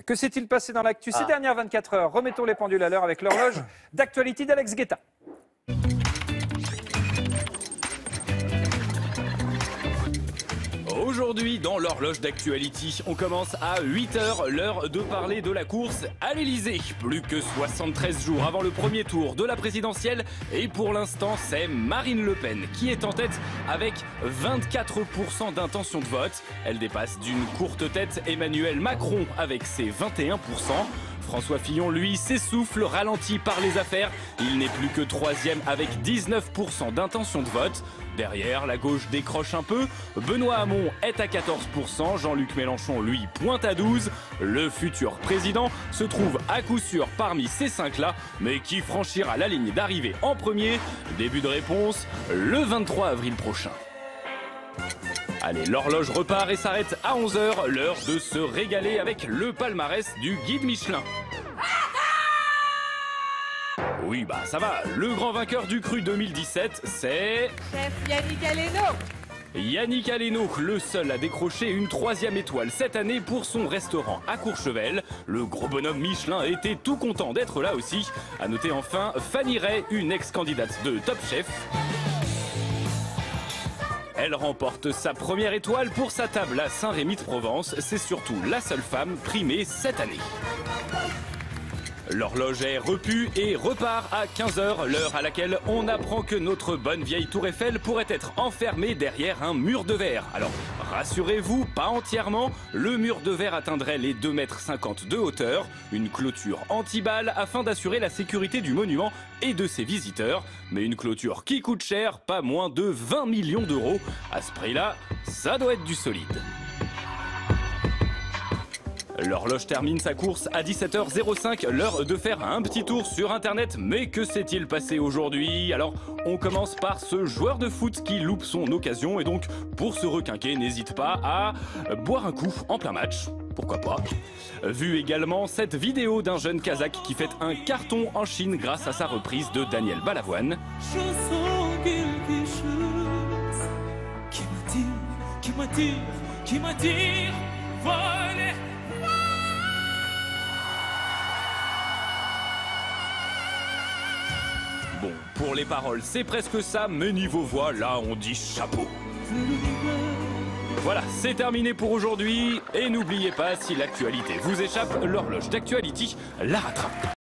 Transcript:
Que s'est-il passé dans l'actu ces dernières 24 heures? Remettons les pendules à l'heure avec l'horloge d'actualité d'Alex Guetta. Aujourd'hui, dans l'horloge d'actualité, on commence à 8 h, l'heure de parler de la course à l'Elysée. Plus que 73 jours avant le premier tour de la présidentielle, et pour l'instant, c'est Marine Le Pen qui est en tête avec 24% d'intention de vote. Elle dépasse d'une courte tête Emmanuel Macron avec ses 21%. François Fillon, lui, s'essouffle, ralenti par les affaires. Il n'est plus que troisième avec 19% d'intention de vote. Derrière, la gauche décroche un peu. Benoît Hamon est à 14%. Jean-Luc Mélenchon, lui, pointe à 12%. Le futur président se trouve à coup sûr parmi ces 5-là. Mais qui franchira la ligne d'arrivée en premier? Début de réponse le 23 avril prochain. Allez, l'horloge repart et s'arrête à 11 h, l'heure de se régaler avec le palmarès du guide Michelin. Oui, bah ça va, le grand vainqueur du cru 2017, c'est... Chef Yannick Aleno. Yannick Aleno, le seul à décrocher une 3e étoile cette année pour son restaurant à Courchevel. Le gros bonhomme Michelin était tout content d'être là aussi. À noter enfin Fanny Ray, une ex-candidate de Top Chef. Elle remporte sa première étoile pour sa table à Saint-Rémy-de-Provence. C'est surtout la seule femme primée cette année. L'horloge est repue et repart à 15 h, l'heure à laquelle on apprend que notre bonne vieille Tour Eiffel pourrait être enfermée derrière un mur de verre. Alors, rassurez-vous, pas entièrement, le mur de verre atteindrait les 2,50 m de hauteur, une clôture anti-balles afin d'assurer la sécurité du monument et de ses visiteurs. Mais une clôture qui coûte cher, pas moins de 20 millions d'euros. À ce prix-là, ça doit être du solide. L'horloge termine sa course à 17 h 05, l'heure de faire un petit tour sur internet. Mais que s'est-il passé aujourd'hui? Alors, on commence par ce joueur de foot qui loupe son occasion et donc, pour se requinquer, n'hésite pas à boire un coup en plein match. Pourquoi pas? Vu également cette vidéo d'un jeune Kazakh qui fait un carton en Chine grâce à sa reprise de Daniel Balavoine. Je sens quelque chose qui m'attire, voler. Bon, pour les paroles, c'est presque ça, mais niveau voix, là, on dit chapeau. Voilà, c'est terminé pour aujourd'hui. Et n'oubliez pas, si l'actualité vous échappe, l'horloge d'actualité la rattrape.